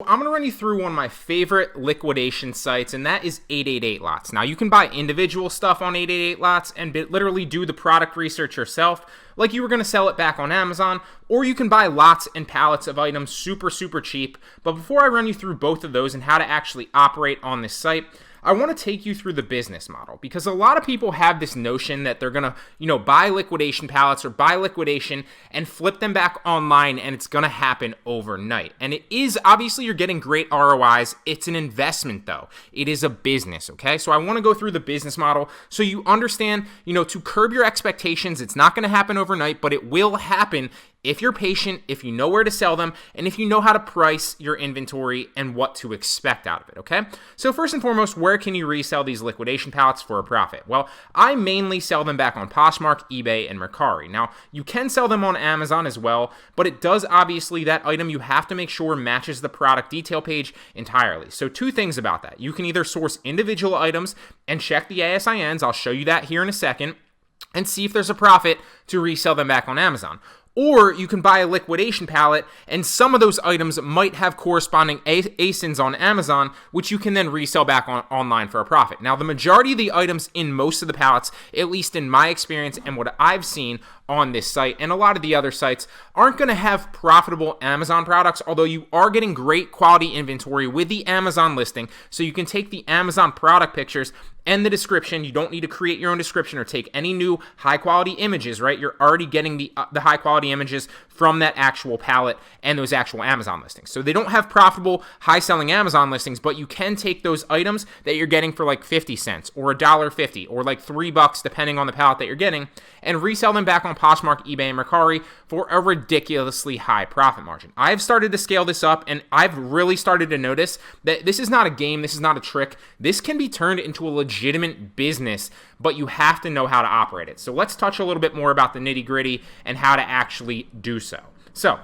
I'm going to run you through one of my favorite liquidation sites, and that is 888 Lots. Now, you can buy individual stuff on 888 Lots and literally do the product research yourself, like you were going to sell it back on Amazon, or you can buy lots and pallets of items super cheap. But before I run you through both of those and how to actually operate on this site, I want to take you through the business model, because a lot of people have this notion that they're going to, buy liquidation pallets or buy liquidation and flip them back online, and it's going to happen overnight. And it is, obviously, you're getting great ROIs. It's an investment, though. It is a business, okay? So I want to go through the business model so you understand, to curb your expectations. It's not going to happen overnight, but it will happen if you're patient, if you know where to sell them, and if you know how to price your inventory and what to expect out of it, okay? So first and foremost, where can you resell these liquidation pallets for a profit? Well, I mainly sell them back on Poshmark, eBay, and Mercari. Now, you can sell them on Amazon as well, but it does, obviously, that item you have to make sure matches the product detail page entirely. So two things about that. You can either source individual items and check the ASINs, I'll show you that here in a second, and see if there's a profit to resell them back on Amazon. Or you can buy a liquidation pallet, and some of those items might have corresponding ASINs on Amazon, which you can then resell back online for a profit. Now, the majority of the items in most of the pallets, at least in my experience and what I've seen on this site, and a lot of the other sites, aren't going to have profitable Amazon products, although you are getting great quality inventory with the Amazon listing, so you can take the Amazon product pictures and the description. You don't need to create your own description or take any new high-quality images, right? You're already getting the high-quality images from that actual pallet and those actual Amazon listings. So they don't have profitable, high-selling Amazon listings, but you can take those items that you're getting for like 50 cents or $1.50 or like $3, depending on the pallet that you're getting, and resell them back on Poshmark, eBay, and Mercari for a ridiculously high profit margin. I've started to scale this up, and I've really started to notice that this is not a game, this is not a trick. This can be turned into a legitimate business, but you have to know how to operate it. So let's touch a little bit more about the nitty-gritty and how to actually do so. So,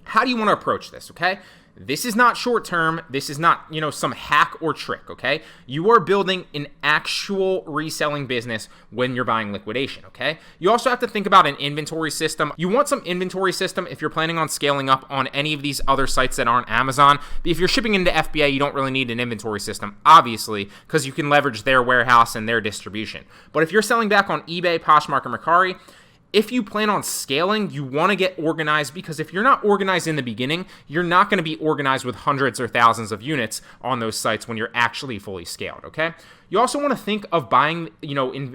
how do you want to approach this, okay? This is not short-term. This is not, some hack or trick, okay? You are building an actual reselling business when you're buying liquidation, okay? You also have to think about an inventory system. You want some inventory system if you're planning on scaling up on any of these other sites that aren't Amazon. If you're shipping into FBA, you don't really need an inventory system, obviously, because you can leverage their warehouse and their distribution. But if you're selling back on eBay, Poshmark, or Mercari, if you plan on scaling, you want to get organized, because if you're not organized in the beginning, you're not going to be organized with hundreds or thousands of units on those sites when you're actually fully scaled, okay? You also want to think of buying,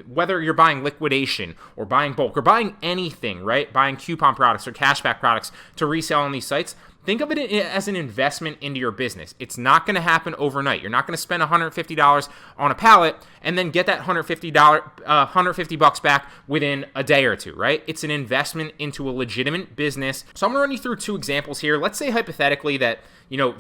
whether you're buying liquidation or buying bulk or buying anything, right? Buying coupon products or cashback products to resell on these sites. Think of it as an investment into your business. It's not going to happen overnight. You're not going to spend $150 on a pallet and then get that $150 back within a day or two, right? It's an investment into a legitimate business. So I'm going to run you through two examples here. Let's say hypothetically that,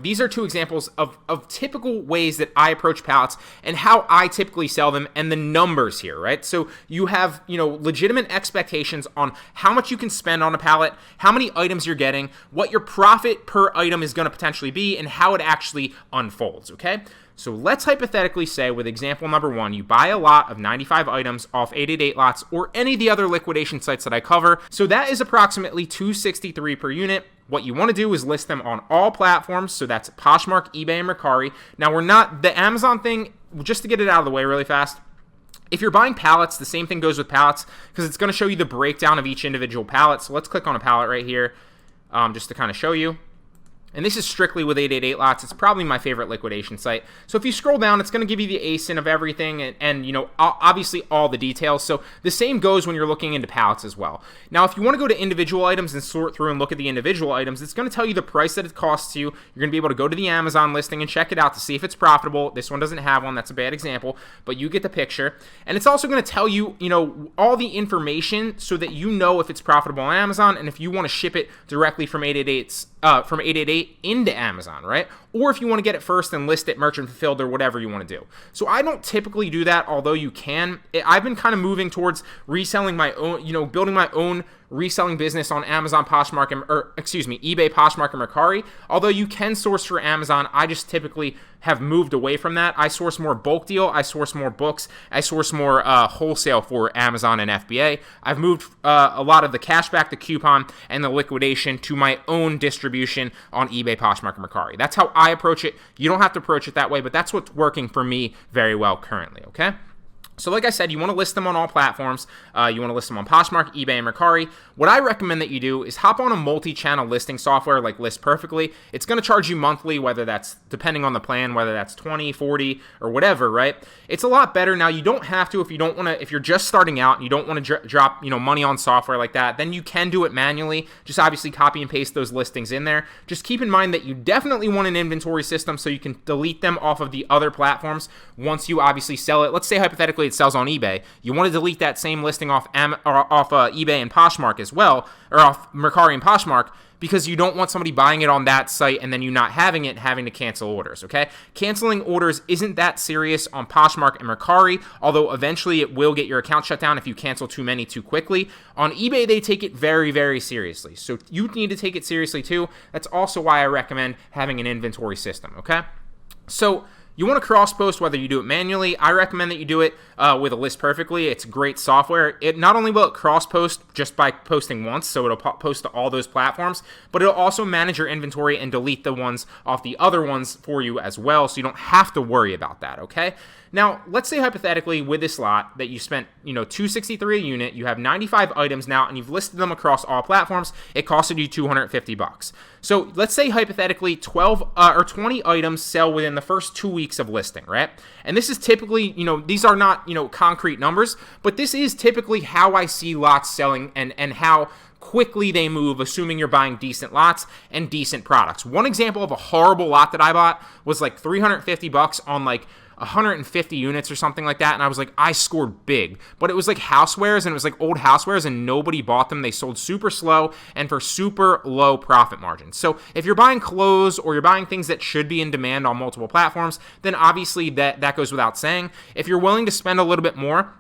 these are two examples of typical ways that I approach pallets and how I typically sell them and the numbers here, right? So you have, legitimate expectations on how much you can spend on a pallet, how many items you're getting, what your profit per item is going to potentially be, and how it actually unfolds, okay? So let's hypothetically say, with example number one, you buy a lot of 95 items off 888 Lots or any of the other liquidation sites that I cover. So that is approximately $263 per unit. What you want to do is list them on all platforms. So that's Poshmark, eBay, and Mercari. Now, we're not the Amazon thing, just to get it out of the way really fast. If you're buying pallets, the same thing goes with pallets, because it's going to show you the breakdown of each individual pallet. So let's click on a pallet right here, just to kind of show you. And this is strictly with 888 Lots. It's probably my favorite liquidation site. So if you scroll down, it's going to give you the ASIN of everything and obviously all the details. So the same goes when you're looking into pallets as well. Now, if you want to go to individual items and sort through and look at the individual items, it's going to tell you the price that it costs you. You're going to be able to go to the Amazon listing and check it out to see if it's profitable. This one doesn't have one. That's a bad example, but you get the picture. And it's also going to tell you, all the information so that you know if it's profitable on Amazon and if you want to ship it directly from 888 into Amazon, right? Or if you want to get it first and list it merchant fulfilled or whatever you want to do. So I don't typically do that, although you can. I've been kind of moving towards reselling my own, building my own reselling business on Amazon, Poshmark, eBay, Poshmark, and Mercari. Although you can source for Amazon, I just typically have moved away from that. I source more bulk deal, I source more books, I source more wholesale for Amazon and FBA. I've moved a lot of the cashback, the coupon, and the liquidation to my own distribution on eBay, Poshmark, and Mercari. That's how I approach it. You don't have to approach it that way, but that's what's working for me very well currently, okay? So like I said, you want to list them on all platforms. You want to list them on Poshmark, eBay, and Mercari. What I recommend that you do is hop on a multi-channel listing software like List Perfectly. It's going to charge you monthly, whether that's, depending on the plan, whether that's 20, 40, or whatever, right? It's a lot better. Now, you don't have to if you don't want to, if you're just starting out and you don't want to drop, money on software like that, then you can do it manually. Just obviously copy and paste those listings in there. Just keep in mind that you definitely want an inventory system so you can delete them off of the other platforms once you obviously sell it. Let's say hypothetically it sells on eBay. You want to delete that same listing off eBay and Poshmark as well, or off Mercari and Poshmark, because you don't want somebody buying it on that site and then you not having it and having to cancel orders, okay? Canceling orders isn't that serious on Poshmark and Mercari, although eventually it will get your account shut down if you cancel too many too quickly. On eBay, they take it very, very seriously. So you need to take it seriously too. That's also why I recommend having an inventory system, okay? So you want to cross-post whether you do it manually. I recommend that you do it with a List Perfectly. It's great software. It not only will it cross-post just by posting once, so it'll post to all those platforms, but it'll also manage your inventory and delete the ones off the other ones for you as well, so you don't have to worry about that, okay? Now, let's say hypothetically with this lot that you spent, $263 a unit, you have 95 items now, and you've listed them across all platforms. It costed you $250. So let's say hypothetically 12 or 20 items sell within the first 2 weeks of listing, right? And this is typically, these are not, concrete numbers, but this is typically how I see lots selling and how quickly they move, assuming you're buying decent lots and decent products. One example of a horrible lot that I bought was like $350 on like 150 units or something like that, and I was like, I scored big. But it was like housewares, and it was like old housewares, and nobody bought them. They sold super slow and for super low profit margins. So if you're buying clothes or you're buying things that should be in demand on multiple platforms, then obviously that goes without saying. If you're willing to spend a little bit more,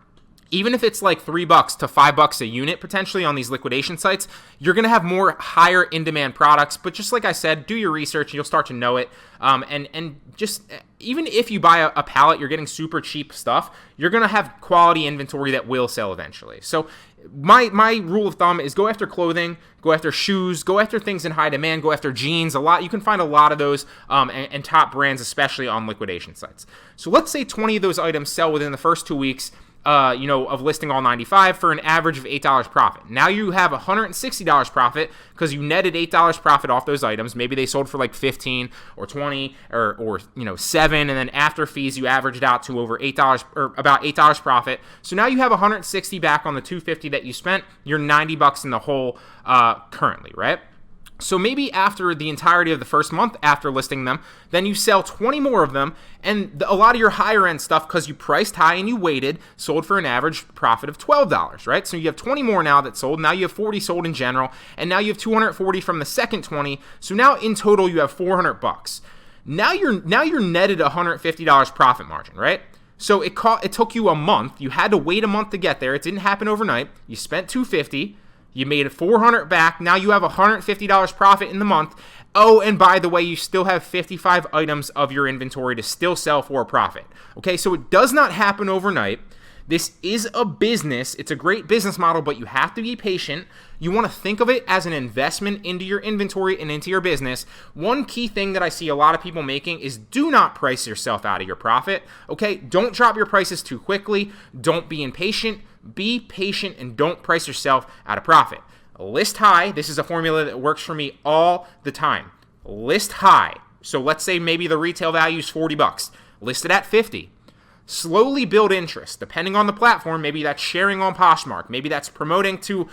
even if it's like $3 to $5 a unit potentially on these liquidation sites, you're going to have more higher in-demand products. But just like I said, do your research and you'll start to know it. And just even if you buy a pallet, you're getting super cheap stuff, you're going to have quality inventory that will sell eventually. So my rule of thumb is go after clothing, go after shoes, go after things in high demand, go after jeans. You can find a lot of those and top brands, especially on liquidation sites. So let's say 20 of those items sell within the first 2 weeks. Of listing all 95 for an average of $8 profit. Now you have $160 profit because you netted $8 profit off those items. Maybe they sold for like 15 or 20 or 7, and then after fees you averaged out to over $8 or about $8 profit. So now you have $160 back on the $250 that you spent. You're $90 in the hole currently, right? So maybe after the entirety of the first month after listing them, then you sell 20 more of them, and a lot of your higher end stuff, because you priced high and you waited, sold for an average profit of $12, right? So you have 20 more now that sold. Now you have 40 sold in general, and now you have 240 from the second 20. So now in total you have $400. Now you're netted $150 profit margin, right? So it took you a month. You had to wait a month to get there. It didn't happen overnight. You spent $250. You made it $400 back. Now you have $150 profit in the month. Oh, and by the way, you still have 55 items of your inventory to still sell for a profit. Okay, so it does not happen overnight. This is a business. It's a great business model, but you have to be patient. You want to think of it as an investment into your inventory and into your business. One key thing that I see a lot of people making is do not price yourself out of your profit. Okay, don't drop your prices too quickly. Don't be impatient. Be patient and don't price yourself out of profit. List high. This is a formula that works for me all the time. List high. So let's say maybe the retail value is $40. List it at 50. Slowly build interest. Depending on the platform, maybe that's sharing on Poshmark. Maybe that's promoting to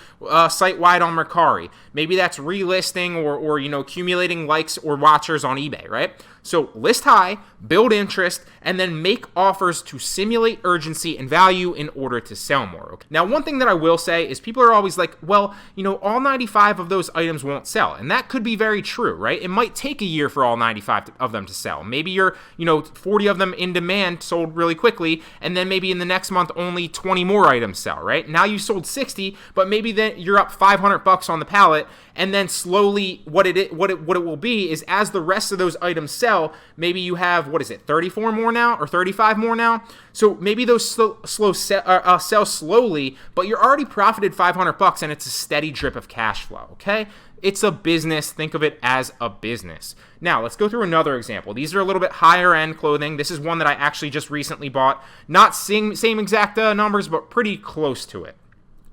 site-wide on Mercari. Maybe that's relisting or accumulating likes or watchers on eBay, right? So list high, build interest, and then make offers to simulate urgency and value in order to sell more. Okay? Now, one thing that I will say is people are always like, well, all 95 of those items won't sell. And that could be very true, right? It might take a year for all 95 of them to sell. Maybe you're, 40 of them in demand sold really quick. quickly, and then maybe in the next month only 20 more items sell, right? Now you sold 60, but maybe then you're up $500 on the pallet, and then slowly what it will be is as the rest of those items sell, maybe you have, 34 more now or 35 more now? So maybe those sell slowly, but you're already profited $500 and it's a steady drip of cash flow, okay? It's a business. Think of it as a business. Now, let's go through another example. These are a little bit higher end clothing. This is one that I actually just recently bought. Not same exact numbers, but pretty close to it.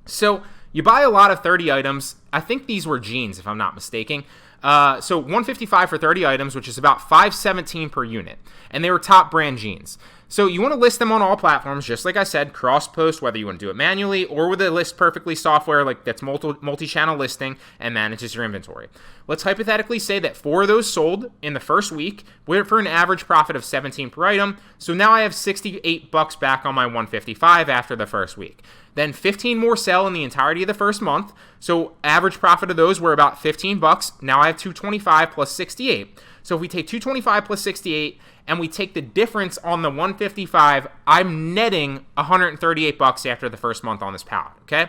So you buy a lot of 30 items. I think these were jeans, if I'm not mistaken. So $155 for 30 items, which is about $517 per unit. And they were top brand jeans. So you want to list them on all platforms, just like I said, cross-post, whether you want to do it manually or with a List Perfectly software like that's multi-channel listing and manages your inventory. Let's hypothetically say that 4 of those sold in the first week for an average profit of $17 per item. So now I have $68 back on my $155 after the first week. Then 15 more sell in the entirety of the first month. So average profit of those were about $15. Now I have $225 plus 68. So if we take $225 plus 68 and we take the difference on the $155, I'm netting $138 after the first month on this pallet, okay?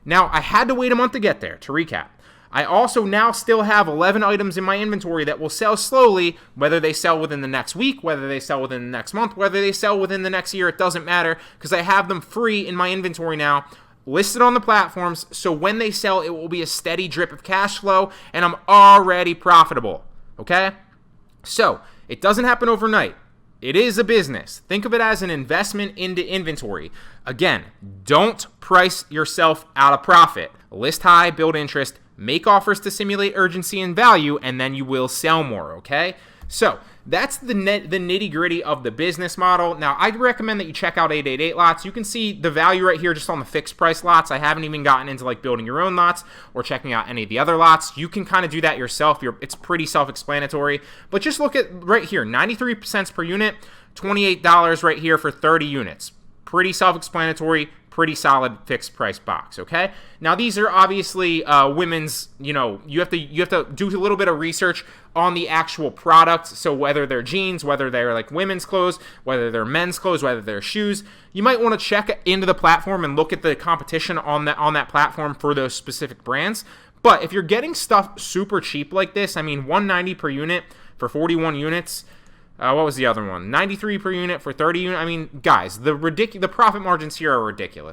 Now, I had to wait a month to get there, to recap. I also now still have 11 items in my inventory that will sell slowly, whether they sell within the next week, whether they sell within the next month, whether they sell within the next year, it doesn't matter, because I have them free in my inventory now, listed on the platforms, so when they sell, it will be a steady drip of cash flow, and I'm already profitable, okay? So, it doesn't happen overnight. It is a business. Think of it as an investment into inventory. Again, don't price yourself out of profit. List high, build interest, make offers to simulate urgency and value, and then you will sell more, okay? So, that's the nitty-gritty of the business model. Now, I'd recommend that you check out 888 lots. You can see the value right here just on the fixed price lots. I haven't even gotten into like building your own lots or checking out any of the other lots. You can kind of do that yourself. It's pretty self-explanatory. But just look at right here, 93 cents per unit, $28 right here for 30 units. Pretty self-explanatory, pretty solid fixed price box, okay? Now these are obviously women's, you have to do a little bit of research on the actual product. So whether they're jeans, whether they're like women's clothes, whether they're men's clothes, whether they're shoes, you might want to check into the platform and look at the competition on that platform for those specific brands. But if you're getting stuff super cheap like this, I mean $190 per unit for 41 units. What was the other one? $93 per unit for 30 units. I mean, guys, the profit margins here are ridiculous.